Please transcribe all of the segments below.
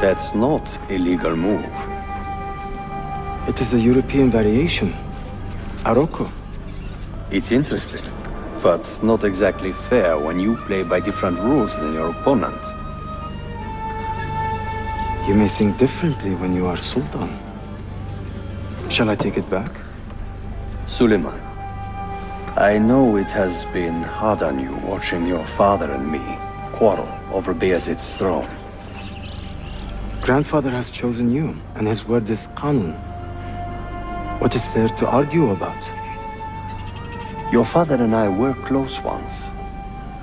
That's not a legal move. It is a European variation. Aroko. It's interesting, but not exactly fair when you play by different rules than your opponent. You may think differently when you are Sultan. Shall I take it back? Suleiman, I know it has been hard on you watching your father and me quarrel over Bayezid's throne. Grandfather has chosen you, and his word is Qanun. What is there to argue about? Your father and I were close once,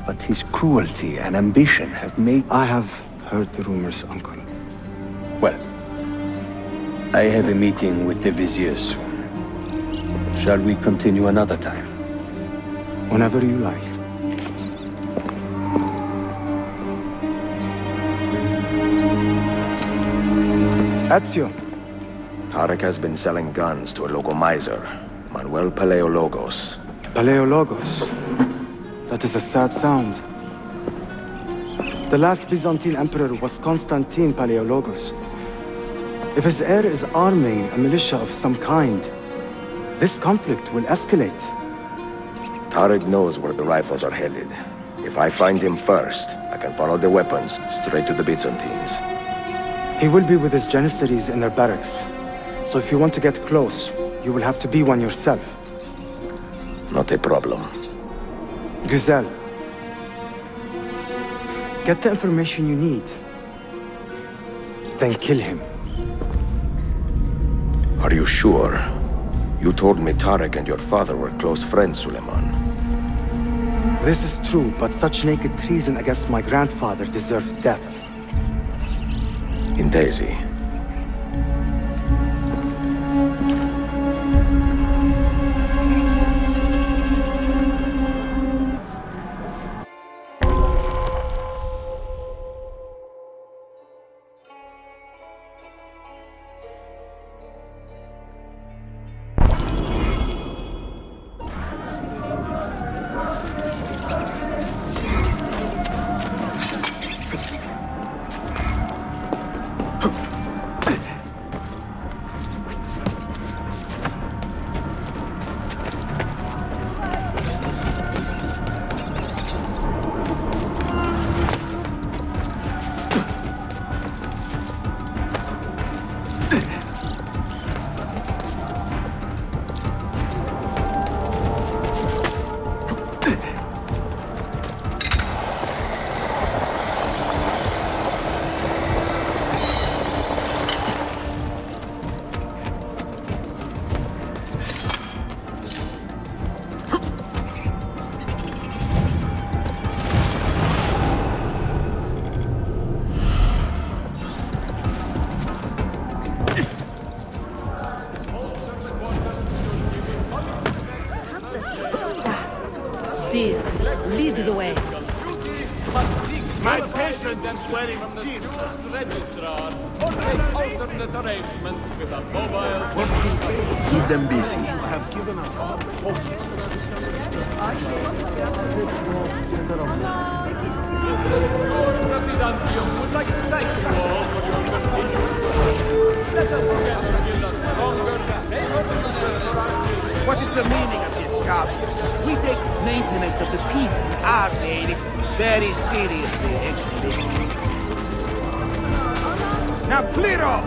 but his cruelty and ambition have made... I have heard the rumors, Uncle. Well, I have a meeting with the Vizier soon. Shall we continue another time? Whenever you like. EZIO. Tarek has been selling guns to a local miser, Manuel Paleologos. Paleologos? That is a sad sound. The last Byzantine emperor was Constantine Paleologos. If his heir is arming a militia of some kind, this conflict will escalate. Tarek knows where the rifles are headed. If I find him first, I can follow the weapons straight to the Byzantines. He will be with his Janissaries in their barracks. So if you want to get close, you will have to be one yourself. Not a problem. Güzel. Get the information you need. Then kill him. Are you sure? You told me Tarek and your father were close friends, Suleiman. This is true, but such naked treason against my grandfather deserves death. In Daisy. Lead the way. My patient and swearing from the registrar or make alternate arrangements with a mobile... Keep them busy. You have given us all hope. Would like to thank you all for your continued support. Let us together build a stronger, safer... What is the meaning of this job? We take maintenance of the peace in our day very seriously, actually. Now clear off!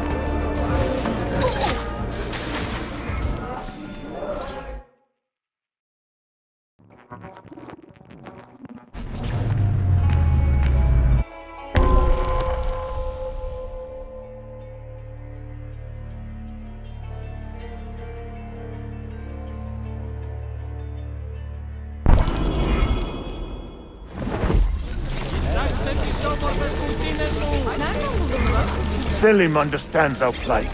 Selim understands our plight.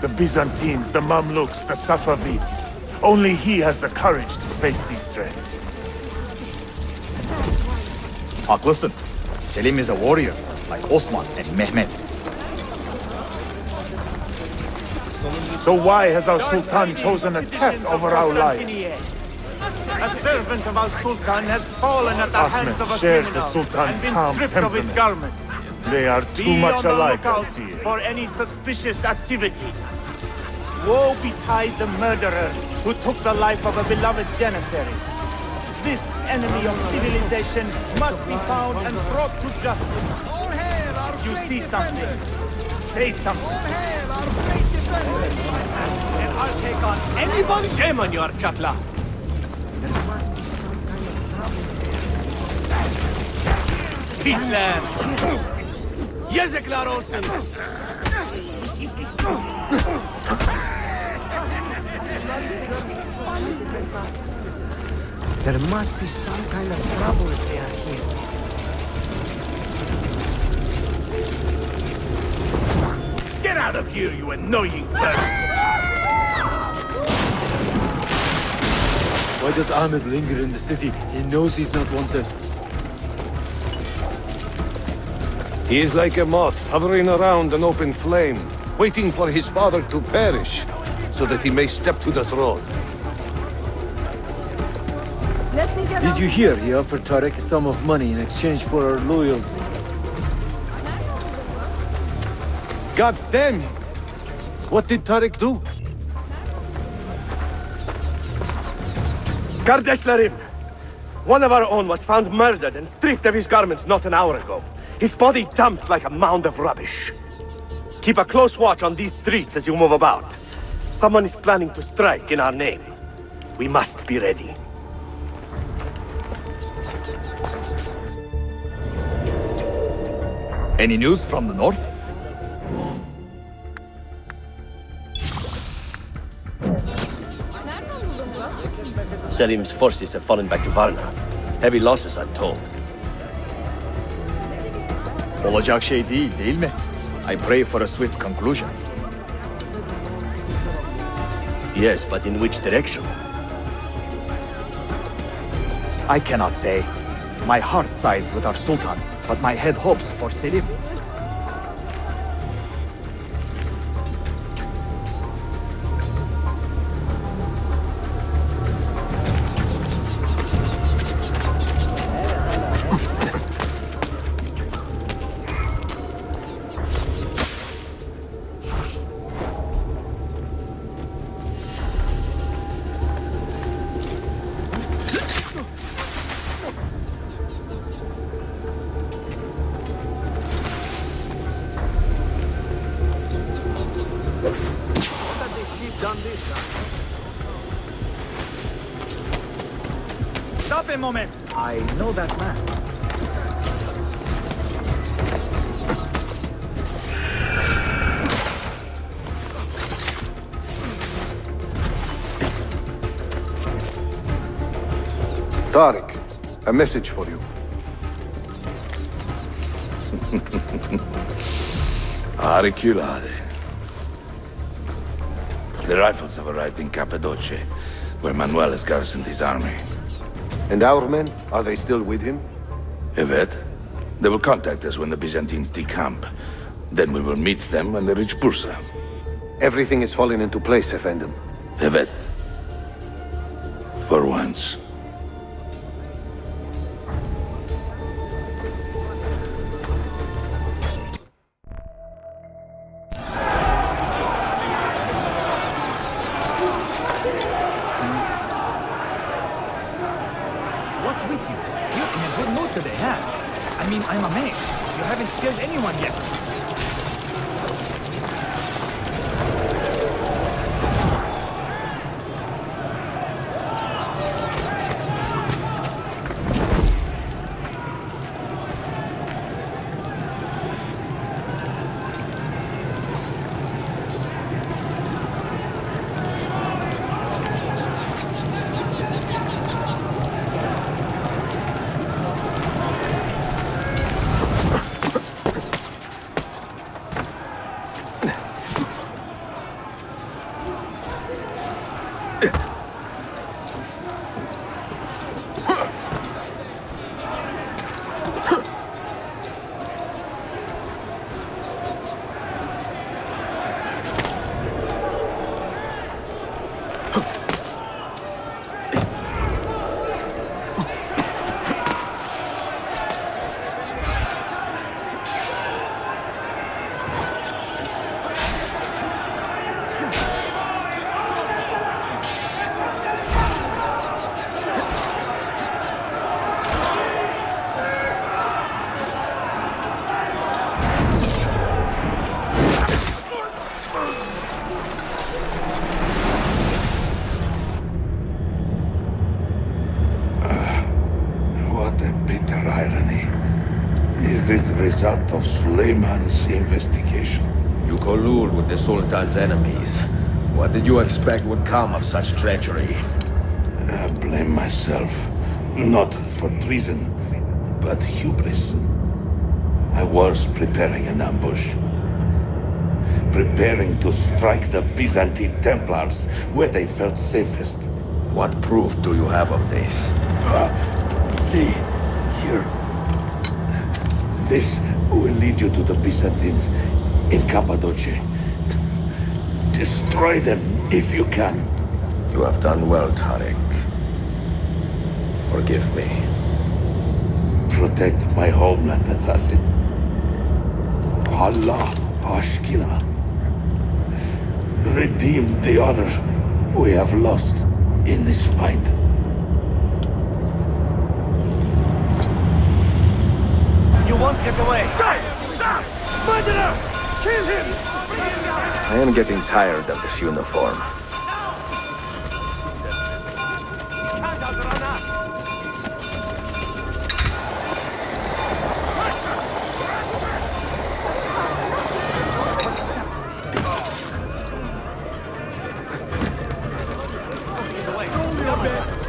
The Byzantines, the Mamluks, the Safavid. Only he has the courage to face these threats. Haklısın. Selim is a warrior, like Osman and Mehmet. So why has our Sultan chosen a cat over our life? A servant of our Sultan has fallen at the hands of a shares criminal the Sultan's and been calm stripped of his temperament. garments. They are too much alike, I fear. For any suspicious activity. Woe betide the murderer who took the life of a beloved janissary. This enemy of civilization must be found and brought to justice. If you see something, say something. And I'll take on anyone. Shame on your chatla. There must be some kind of trouble there. Peachland. Yezeklar olsun. There must be some kind of trouble if they are here. Get out of here, you annoying bird! Why does Ahmed linger in the city? He knows he's not wanted. He is like a moth, hovering around an open flame, waiting for his father to perish, so that he may step to the throne. Did you hear he offered Tariq a sum of money in exchange for our loyalty? God damn him! What did Tariq do? Kardeşlerim! One of our own was found murdered and stripped of his garments not an hour ago. His body dumped like a mound of rubbish. Keep a close watch on these streets as you move about. Someone is planning to strike in our name. We must be ready. Any news from the north? Selim's forces have fallen back to Varna. Heavy losses, I'm told. Olacak şey değil mi? I pray for a swift conclusion. Yes, but in which direction? I cannot say. My heart sides with our Sultan, but my head hopes for Selim. Stop a moment! I know that man. Tariq, a message for you. Auriculade. The rifles have arrived in Cappadocia, where Manuel has garrisoned his army. And our men, are they still with him? Evet. They will contact us when the Byzantines decamp. Then we will meet them when they reach Bursa. Everything is falling into place, Effendim. Evet. For once. What's with you? You're in a good mood today, huh? I mean, I'm amazed. You haven't killed anyone yet. result of Suleiman's investigation. You collude with the Sultan's enemies. What did you expect would come of such treachery? I blame myself. Not for treason, but hubris. I was preparing an ambush. Preparing to strike the Byzantine Templars where they felt safest. What proof do you have of this? See, here. This will lead you to the Byzantines in Cappadocia. Destroy them if you can. You have done well, Tariq. Forgive me. Protect my homeland, assassin. Allah Ashkina. Redeem the honor we have lost in this fight. You won't get away. Stop! Murderer! Kill him! I am getting tired of this uniform.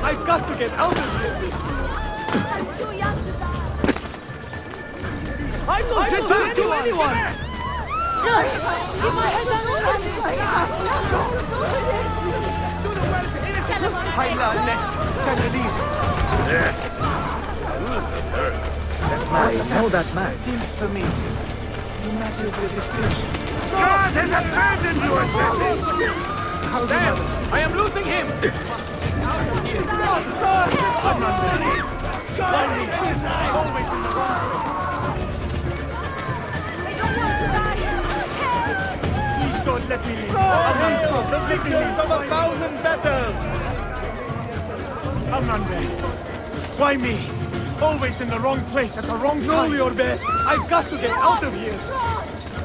I've got to get out of here! I'm not going to kill anyone! Run! Keep my head down and run! I know that man. For me. God has abandoned you, assassin! Sam! I am losing him! Always in the wrong. Please don't let me leave. The victims of 1,000 battles! Amnanbe, why me? Always in the wrong place at the wrong time. No, Yorbe! I've got to get out of here!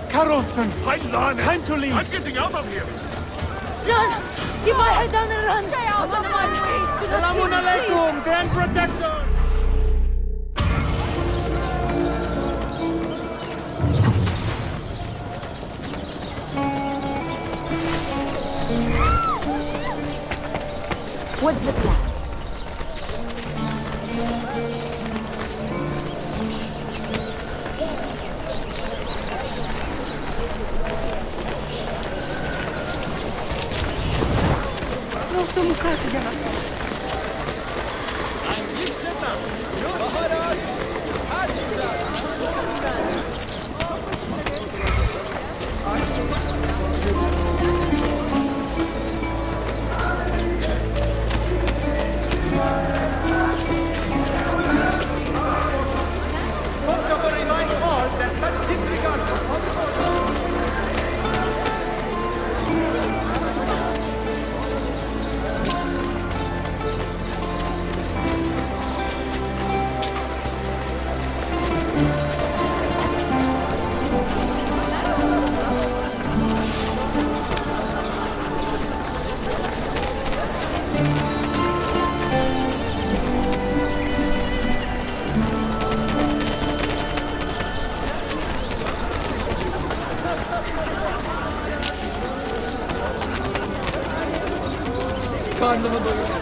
Carlson, time to leave. I'm getting out of here! Run! Keep my head down and run! Stay out of my way! Salamun alaikum, Grand Protector! What's the plan? Просто мука я. Karnımı doyurun.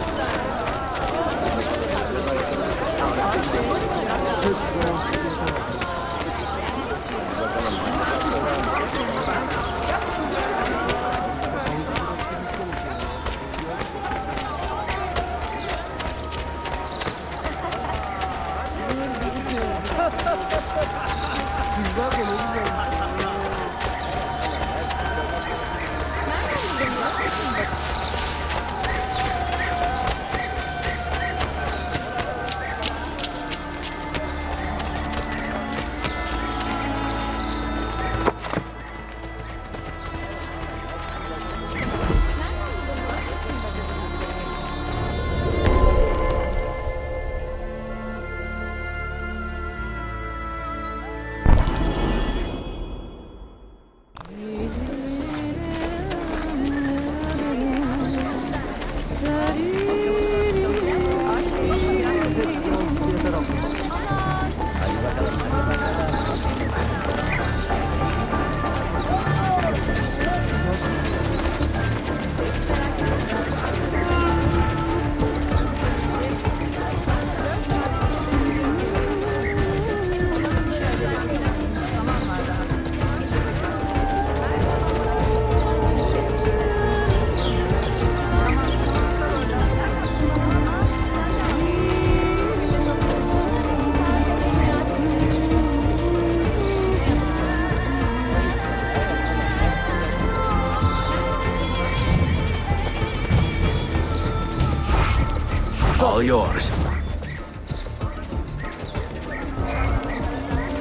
All yours.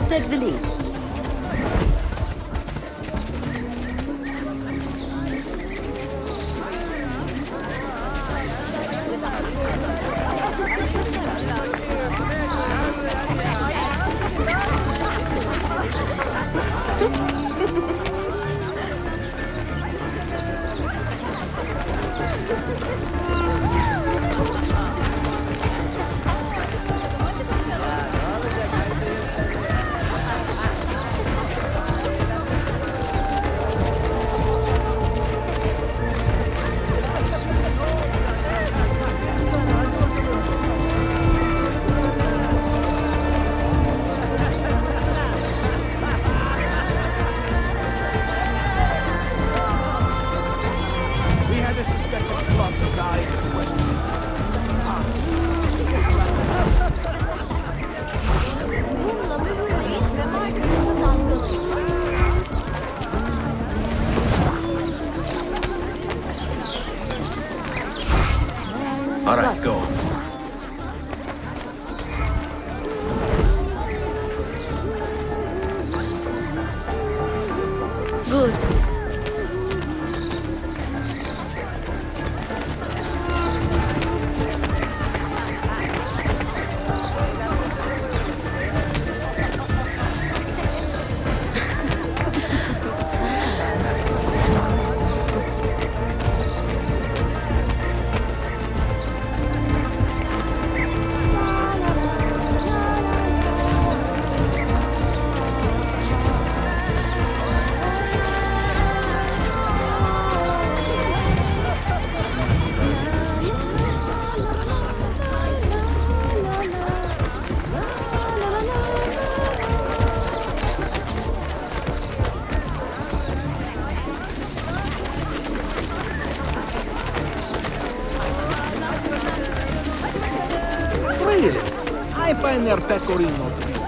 Take the lead. All right, go. Good. Really? I find their pecorino to be...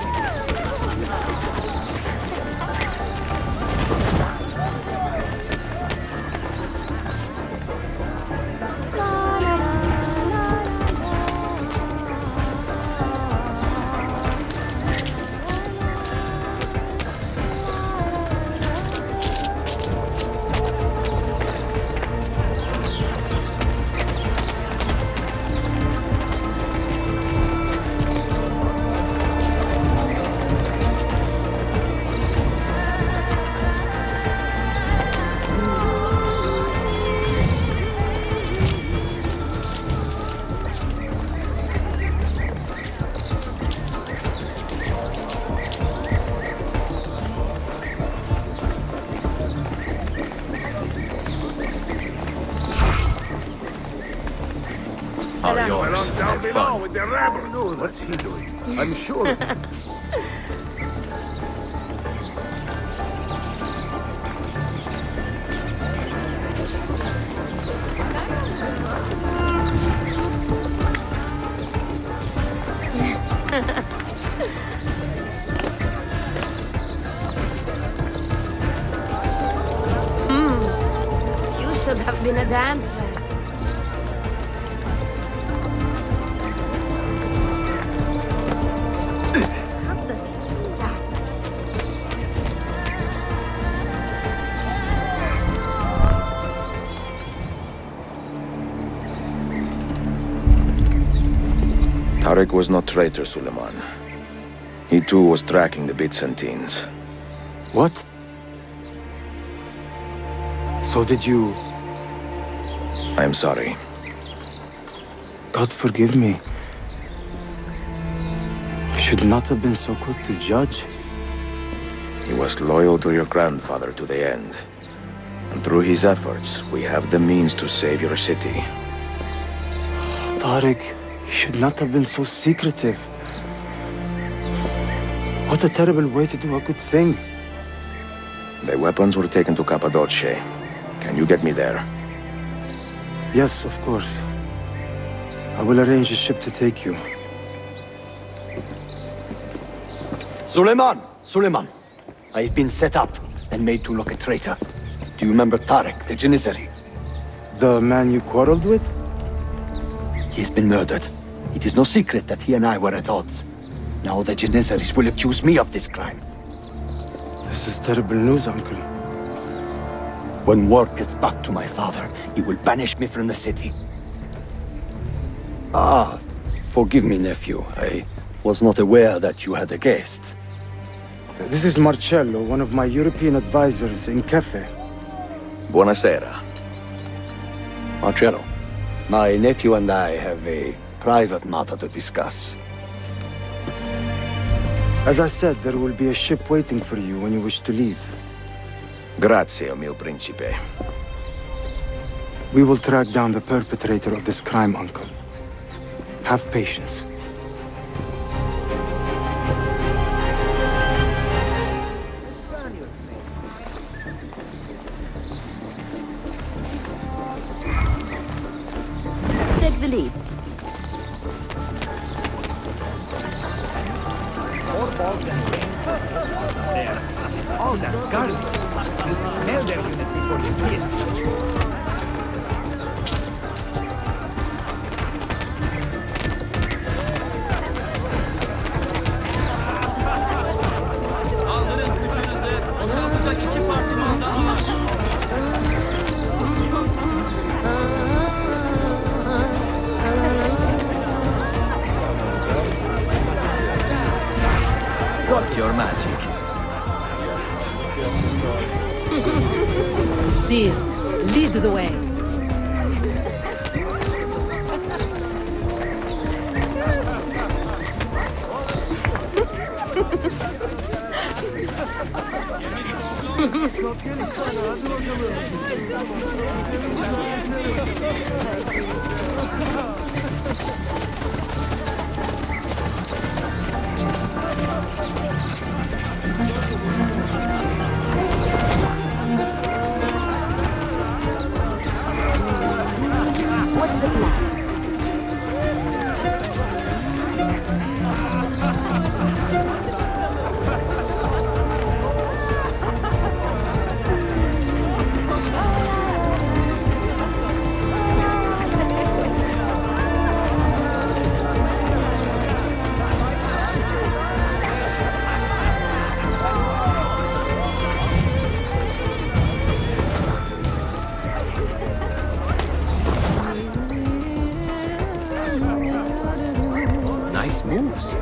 All yours. Have fun. With the rebel. What's he doing? I'm sure. You should have been a dancer. Tarek was no traitor, Suleiman. He too was tracking the Byzantines. What? So did you... I am sorry. God forgive me. You should not have been so quick to judge. He was loyal to your grandfather to the end. And through his efforts, we have the means to save your city. Tarek, you should not have been so secretive. What a terrible way to do a good thing. The weapons were taken to Cappadocia. Can you get me there? Yes, of course. I will arrange a ship to take you. Suleiman! Suleiman! I have been set up and made to look a traitor. Do you remember Tarek, the Janissary? The man you quarreled with? He's been murdered. It is no secret that he and I were at odds. Now the Janissaries will accuse me of this crime. This is terrible news, Uncle. When word gets back to my father, he will banish me from the city. Ah, forgive me, nephew. I was not aware that you had a guest. This is Marcello, one of my European advisors in Cafe. Buonasera. Marcello, my nephew and I have a private matter to discuss. As I said, there will be a ship waiting for you when you wish to leave. Grazie, mio principe. We will track down the perpetrator of this crime, Uncle. Have patience. Take the lead. All that garbage. You smell their unit before you see it. Aldırın gücünüzü. Boşaltacak 2 partiman daha var. Work your magic. Deal. Lead the way. What's the plan? Nice moves.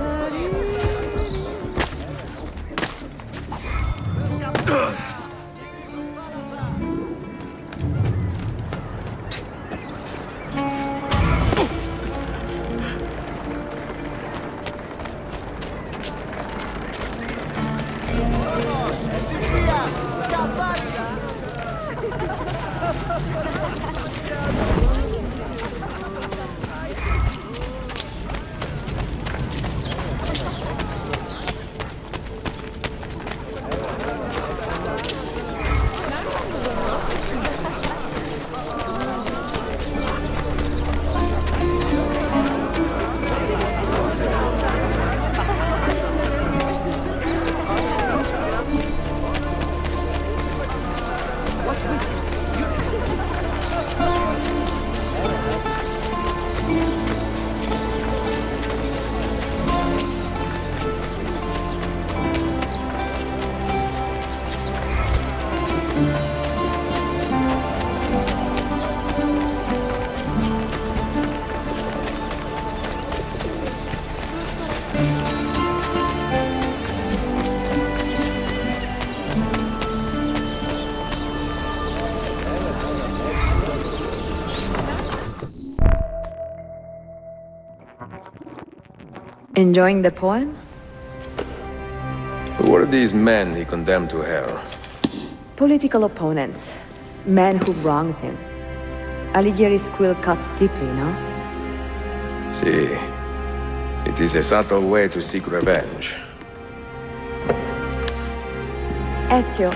Enjoying the poem? Who were these men he condemned to hell? Political opponents. Men who wronged him. Alighieri's quill cuts deeply, no? See, it is a subtle way to seek revenge. Ezio,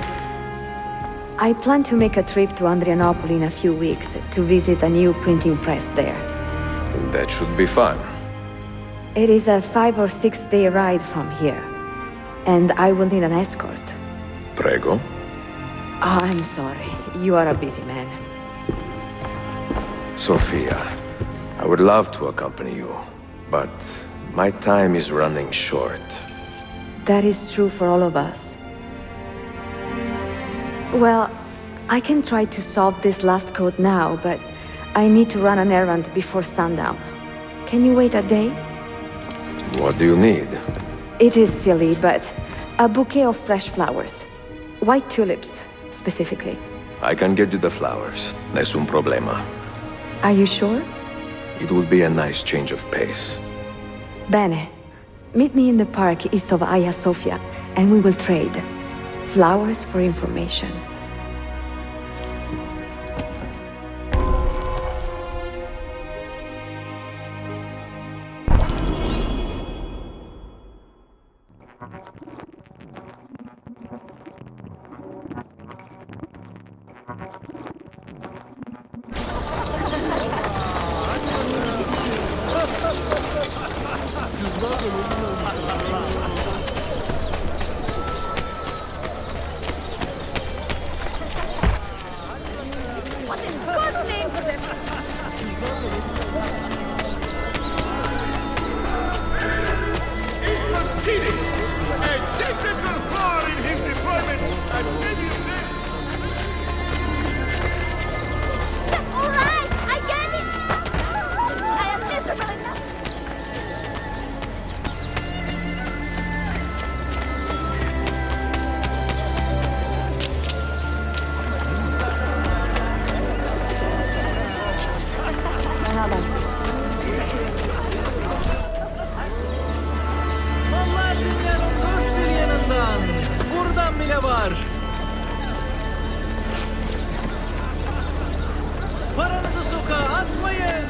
I plan to make a trip to Andrianople in a few weeks to visit a new printing press there. That should be fun. It is a 5 or 6 day ride from here, and I will need an escort. Prego. Oh, I'm sorry. You are a busy man. Sophia, I would love to accompany you, But my time is running short. That is true for all of us. Well, I can try to solve this last code now, but I need to run an errand before sundown. Can you wait a day? What do you need? It is silly, but a bouquet of fresh flowers. White tulips, specifically. I can get you the flowers. Nessun problema. Are you sure? It will be a nice change of pace. Bene. Meet me in the park east of Hagia Sophia, and we will trade. Flowers for information.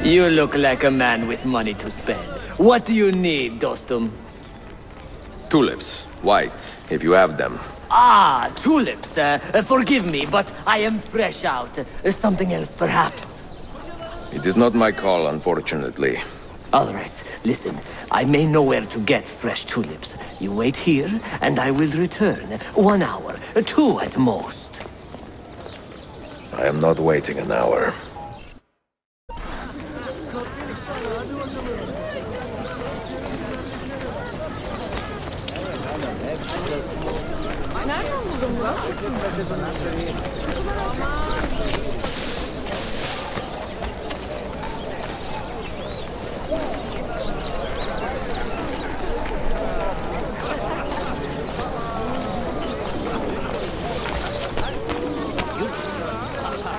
You look like a man with money to spend. What do you need, Dostum? Tulips. White, if you have them. Ah, tulips. Forgive me, but I am fresh out. Something else, perhaps? It is not my call, unfortunately. All right, listen. I may know where to get fresh tulips. You wait here, and I will return. 1 hour, 2 at most. I am not waiting an hour.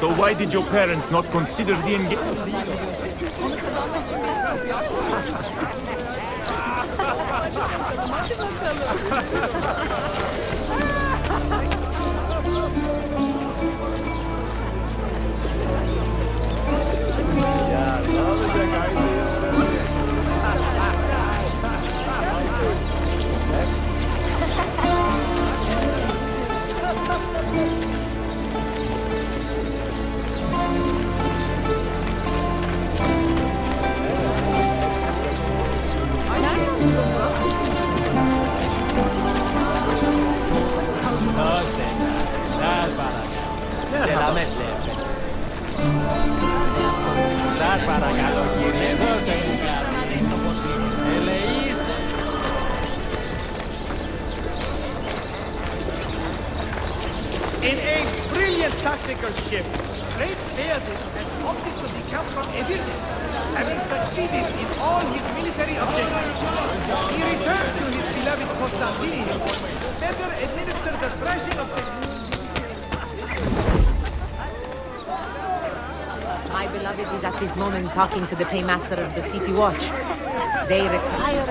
So why did your parents not consider the engagement? In a brilliant tactical shift, Great Bayezid has opted to decamp from Edirne, having succeeded in all his military objectives. He returns to his beloved Constantinople to better administer the thrashing of My beloved is at this moment talking to the paymaster of the city watch. They require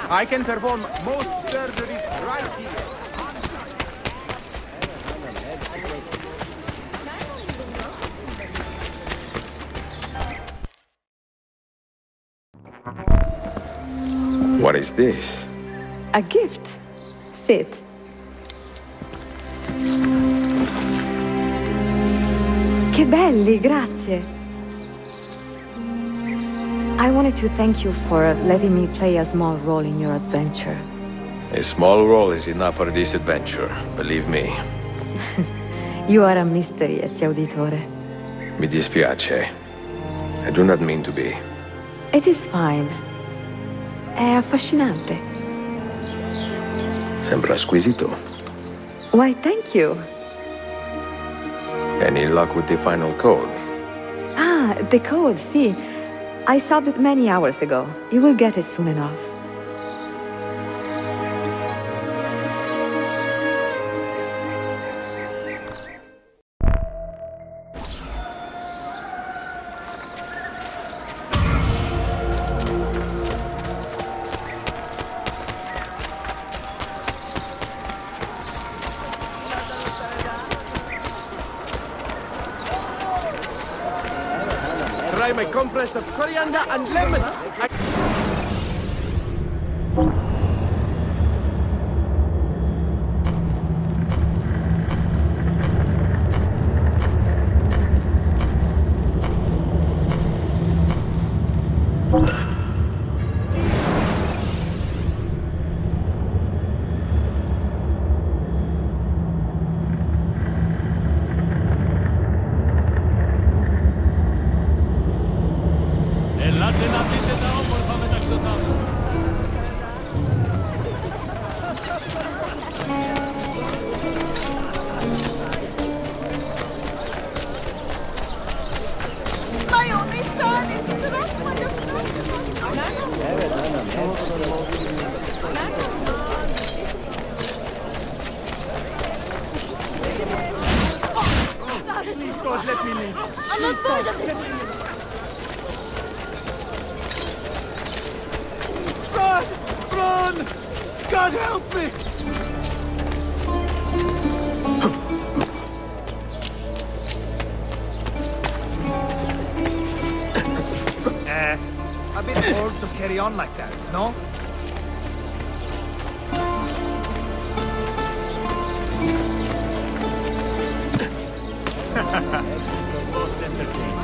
I can perform most surgeries right here. What is this? A gift. Sit. Che belli, grazie. I wanted to thank you for letting me play a small role in your adventure. A small role is enough for this adventure, believe me. You are a mystery, EZIO Auditore. Mi dispiace. I do not mean to be. It is fine. È affascinante. Sembra squisito. Why, thank you. Any luck with the final code? Ah, the code, sì. I solved it many hours ago. You will get it soon enough. Try my compress of coriander and lemon. My only son is Please, God, let me leave. I'm afraid of it. God, run! God, help me! A bit old to carry on like that, no? Most entertaining.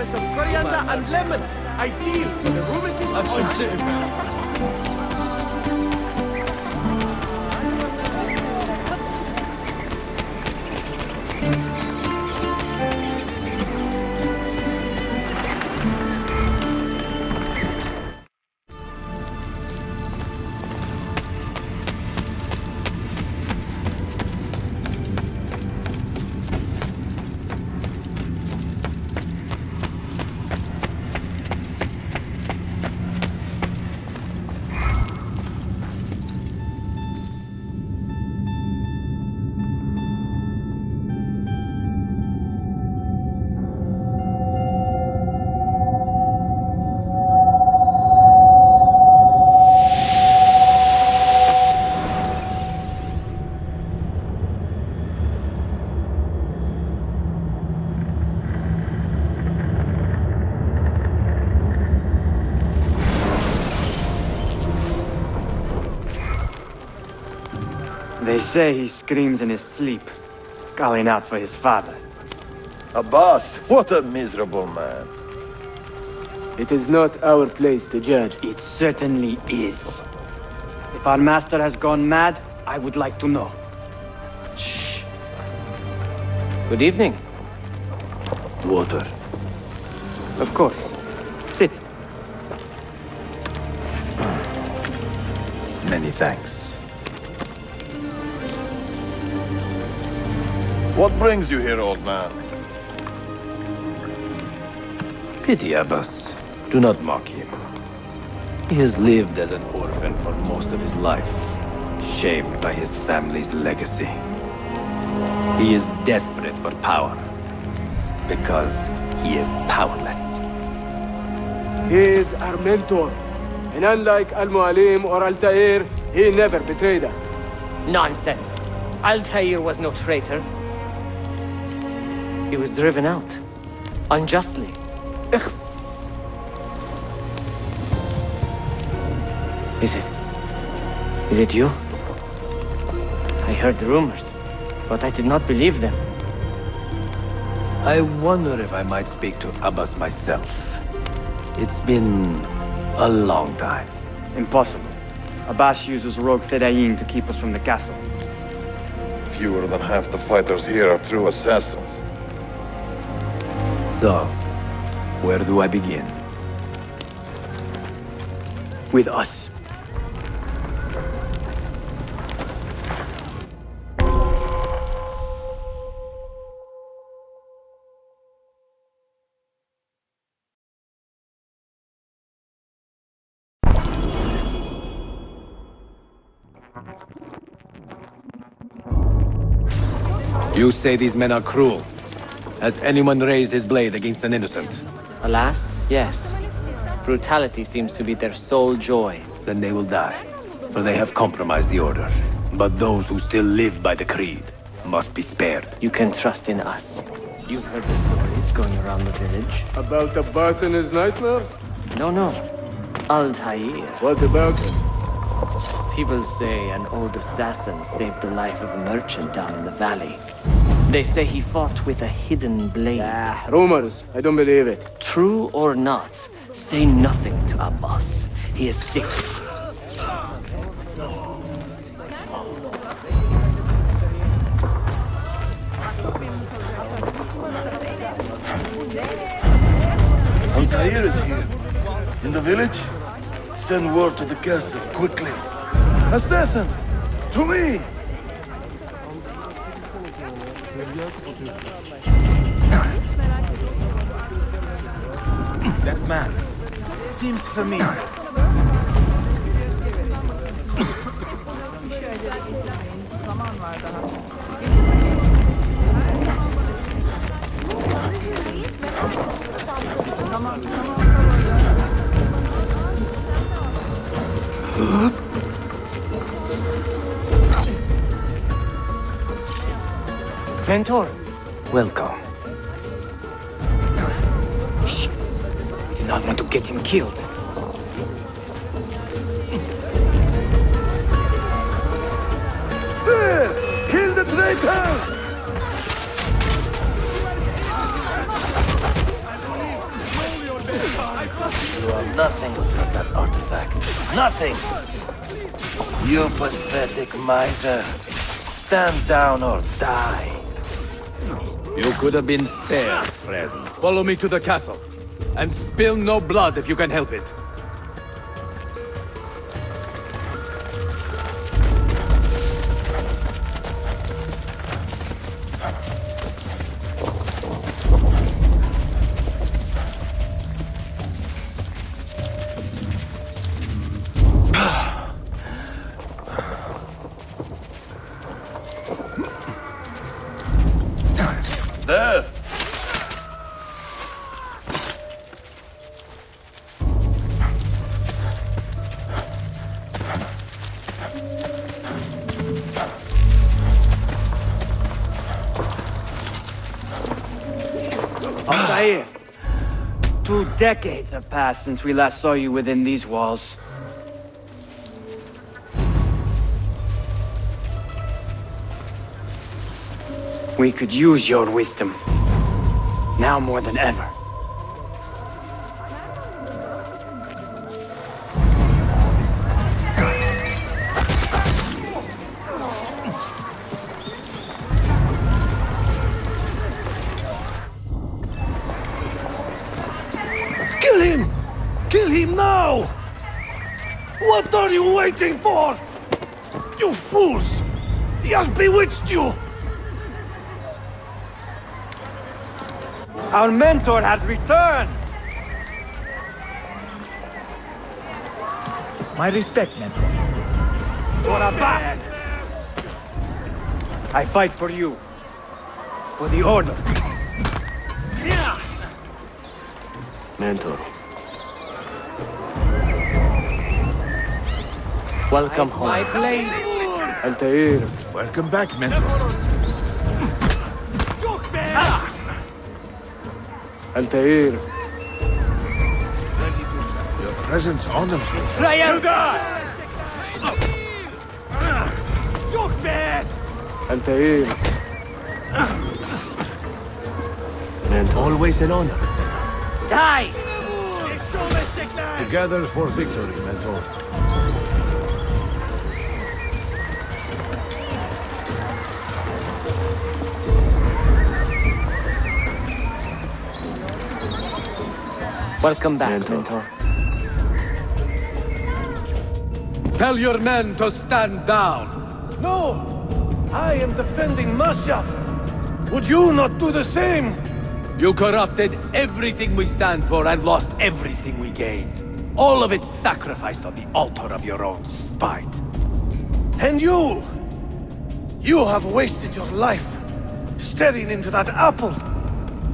press of coriander and lemon. Ideal for the rheumatism. They say he screams in his sleep, calling out for his father. Abbas, what a miserable man. It is not our place to judge. It certainly is. If our master has gone mad, I would like to know. Shh. Good evening. Water. Of course. Sit. Many thanks. What brings you here, old man? Pity Abbas. Do not mock him. He has lived as an orphan for most of his life, shaped by his family's legacy. He is desperate for power, because he is powerless. He is our mentor. And unlike Al-Mu'alim or Altair, he never betrayed us. Nonsense. Altair was no traitor. He was driven out. Unjustly. Is it you? I heard the rumors, but I did not believe them. I wonder if I might speak to Abbas myself. It's been a long time. Impossible. Abbas uses rogue Fedayeen to keep us from the castle. Fewer than half the fighters here are true assassins. So, where do I begin? With us. You say these men are cruel. Has anyone raised his blade against an innocent? Alas, yes. Brutality seems to be their sole joy. Then they will die, for they have compromised the order. But those who still live by the creed must be spared. You can trust in us. You've heard the stories going around the village. About Abbas and his nightmares? No. Altair. What about him? People say an old assassin saved the life of a merchant down in the valley. They say he fought with a hidden blade. Rumors. I don't believe it. True or not, say nothing to Abbas. He is sick. Altair is here. In the village? Send word to the castle, quickly. Assassins! To me! That man seems familiar. Mentor! Welcome. Shh! We do not want to get him killed. There! Kill the traitors! Nothing. You pathetic miser. Stand down or die. You could have been spared, friend. Follow me to the castle. And spill no blood if you can help it. Death! Altair, 2 decades have passed since we last saw you within these walls. We could use your wisdom, now more than ever. Kill him! Kill him now! What are you waiting for? You fools! He has bewitched you! Our mentor has returned! My respect, mentor. For a bat! I fight for you. For the Order. Mentor. Welcome home. My blade! Altair. Welcome back, mentor. Altair. Your presence honors me. Ryan! Altair. Mentor. Always an honor. Die! Together for victory, mentor. Welcome back, mentor. Tell your men to stand down. No! I am defending Masyaf. Would you not do the same? You corrupted everything we stand for and lost everything we gained. All of it sacrificed on the altar of your own spite. And you! You have wasted your life staring into that apple,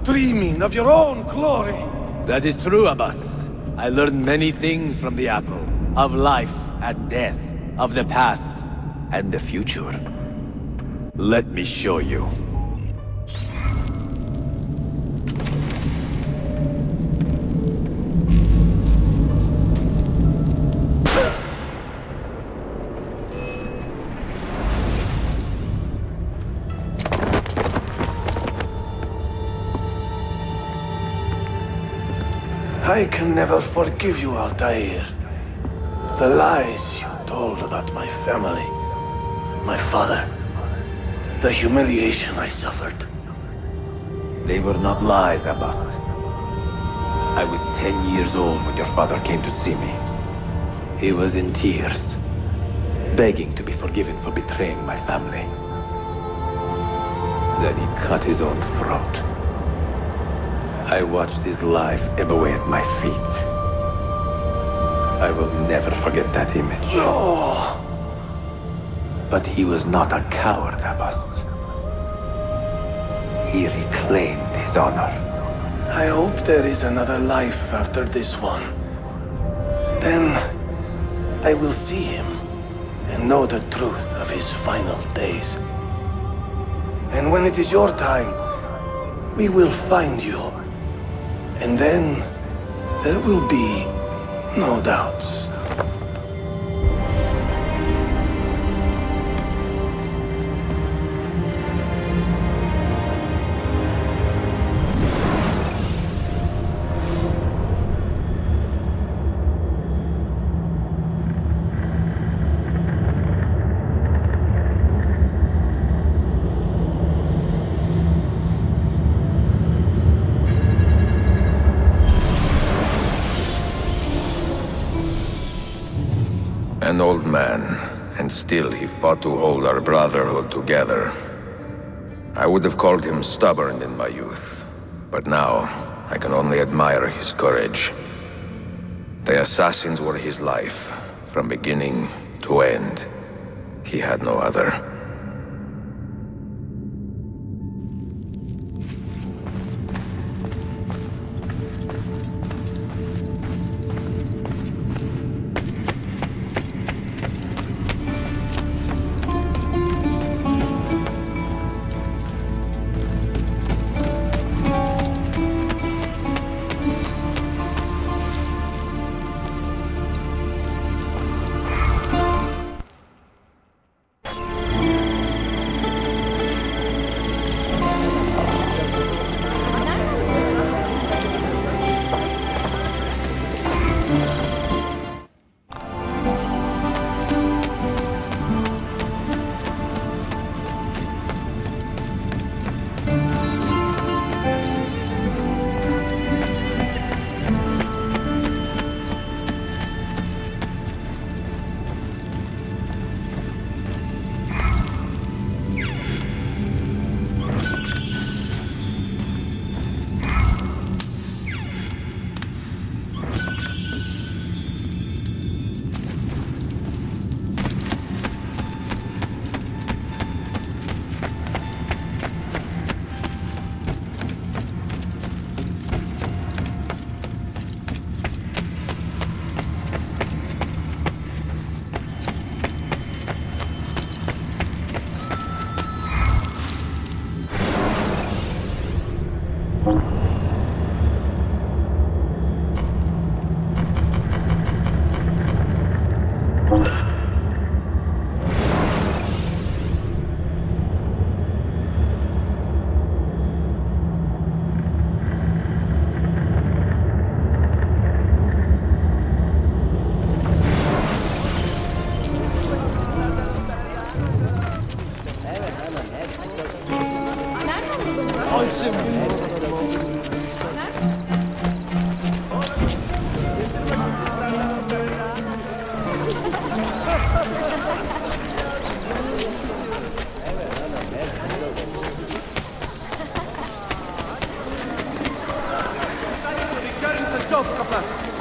dreaming of your own glory. That is true, Abbas. I learned many things from the apple. Of life and death. Of the past and the future. Let me show you. I can never forgive you, Altair. The lies you told about my family, my father, the humiliation I suffered. They were not lies, Abbas. I was 10 years old when your father came to see me. He was in tears, begging to be forgiven for betraying my family. Then he cut his own throat. I watched his life ebb away at my feet. I will never forget that image. No! But he was not a coward, Abbas. He reclaimed his honor. I hope there is another life after this one. Then I will see him and know the truth of his final days. And when it is your time, we will find you. And then there will be no doubts. An old man, and still he fought to hold our brotherhood together. I would have called him stubborn in my youth, but now I can only admire his courage. The assassins were his life, from beginning to end. He had no other.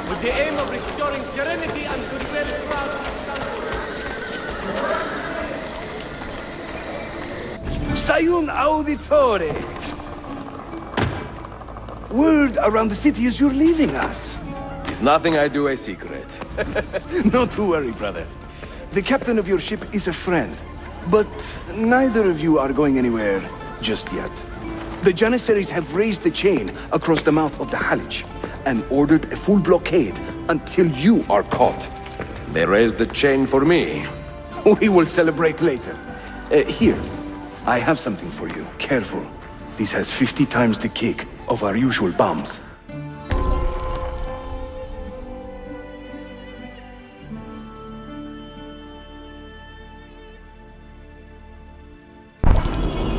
With the aim of restoring serenity and goodwill throughout Sayun Auditore! Word around the city is you're leaving us. Is nothing I do a secret? Not to worry, brother. The captain of your ship is a friend, but neither of you are going anywhere just yet. The Janissaries have raised the chain across the mouth of the Halich and ordered a full blockade until you are caught. They raised the chain for me. We will celebrate later. Here, I have something for you. Careful. This has 50 times the kick of our usual bombs.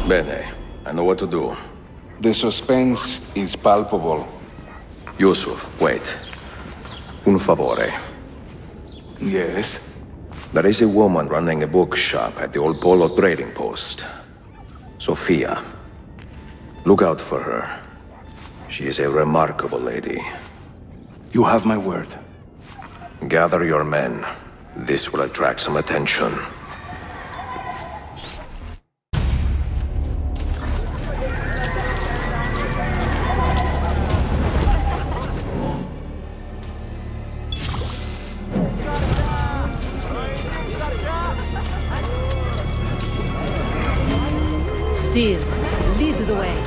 Bene, I know what to do. The suspense is palpable. Yusuf, wait. Un favore. Yes? There is a woman running a bookshop at the old Polo trading post. Sophia. Look out for her. She is a remarkable lady. You have my word. Gather your men. This will attract some attention. Dear, lead the way.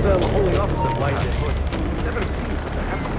some holy officer flies in, but never seems to happen.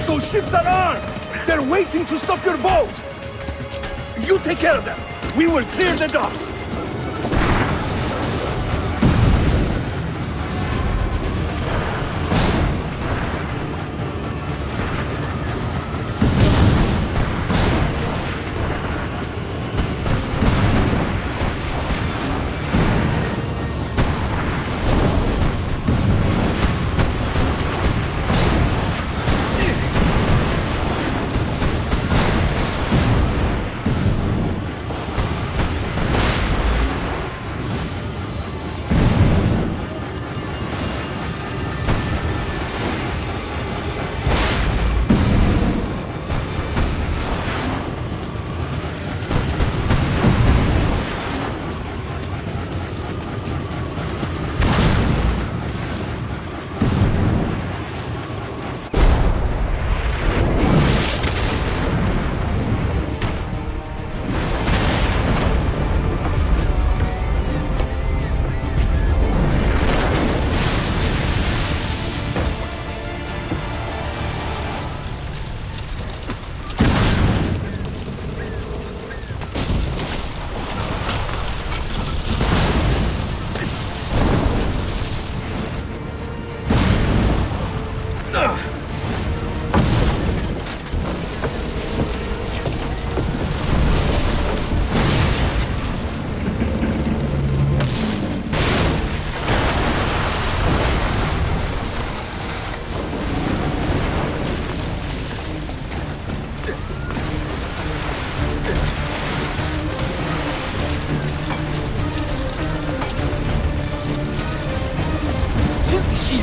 Those ships are armed! They're waiting to stop your boat! You take care of them! We will clear the docks!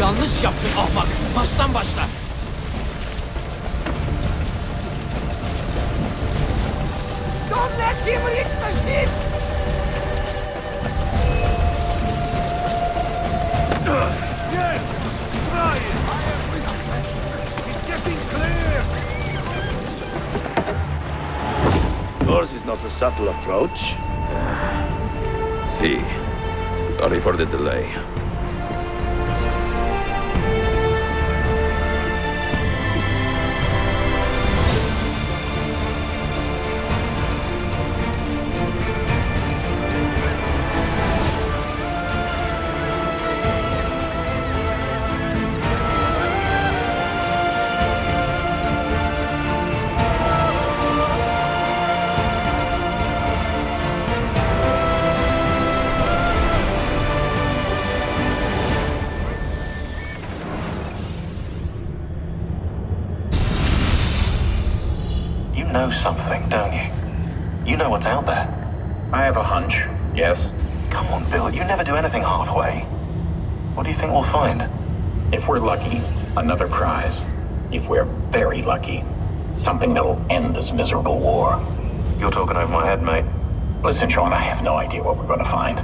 Yanlış yaptın ahmak. Baştan başla. Don't let him reach the ship! Yes! Try it! It's getting clear! Yours is not a subtle approach. See. Sorry for the delay. You know something, don't you? You know what's out there. I have a hunch, yes. Come on, Bill, you never do anything halfway. What do you think we'll find? If we're lucky, another prize. If we're very lucky, something that'll end this miserable war. You're talking over my head, mate. Listen, Sean, I have no idea what we're going to find.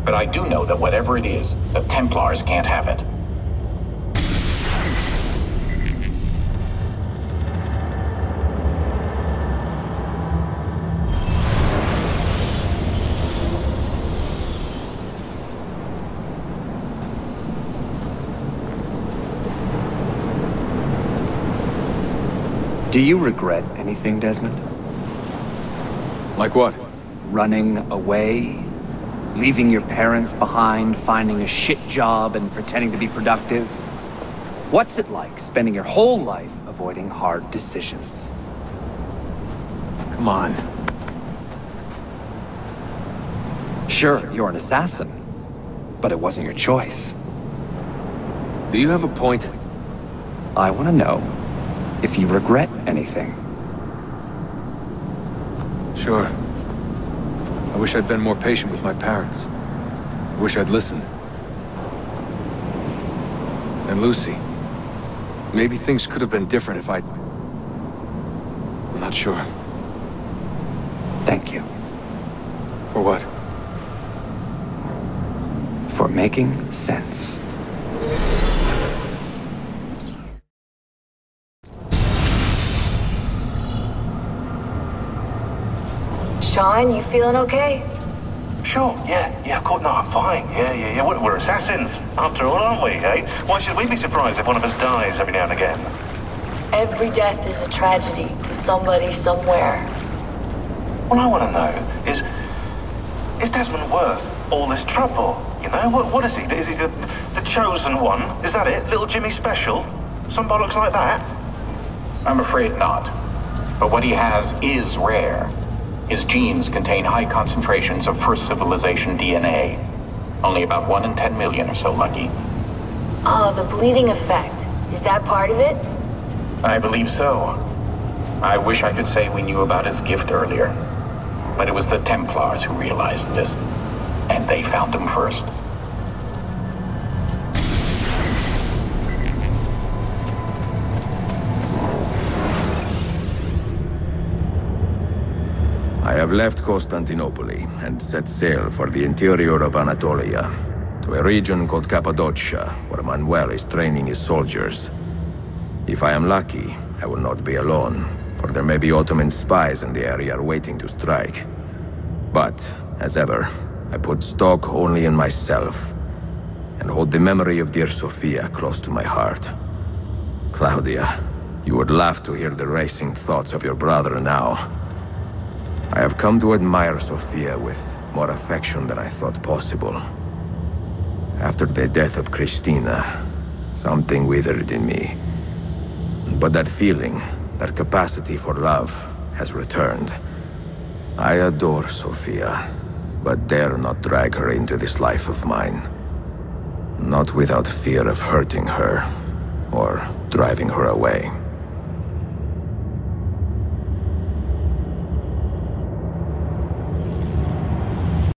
But I do know that whatever it is, the Templars can't have it. Do you regret anything, Desmond? Like what? Running away? Leaving your parents behind, finding a shit job and pretending to be productive? What's it like spending your whole life avoiding hard decisions? Come on. Sure, you're an assassin, but it wasn't your choice. Do you have a point? I want to know if you regret anything. Sure. I wish I'd been more patient with my parents. I wish I'd listened. And Lucy. Maybe things could have been different if I'd... I'm not sure. Thank you. For what? For making sense. Sean, you feeling okay? Sure, yeah, of course, no, I'm fine. Yeah. We're assassins, after all, aren't we, eh? Why should we be surprised if one of us dies every now and again? Every death is a tragedy to somebody somewhere. What I want to know is Desmond worth all this trouble? You know, what is he? Is he the chosen one? Is that it? Little Jimmy Special? Some bollocks like that? I'm afraid not. But what he has is rare. His genes contain high concentrations of First Civilization DNA. Only about 1 in 10 million or so lucky. Oh, the bleeding effect. Is that part of it? I believe so. I wish I could say we knew about his gift earlier. But it was the Templars who realized this. And they found him first. I have left Constantinople and set sail for the interior of Anatolia, to a region called Cappadocia, where Manuel is training his soldiers. If I am lucky, I will not be alone, for there may be Ottoman spies in the area waiting to strike. But, as ever, I put stock only in myself, and hold the memory of dear Sophia close to my heart. Claudia, you would laugh to hear the racing thoughts of your brother now. I have come to admire Sophia with more affection than I thought possible. After the death of Christina, something withered in me. But that feeling, that capacity for love, has returned. I adore Sophia, but dare not drag her into this life of mine. Not without fear of hurting her, or driving her away.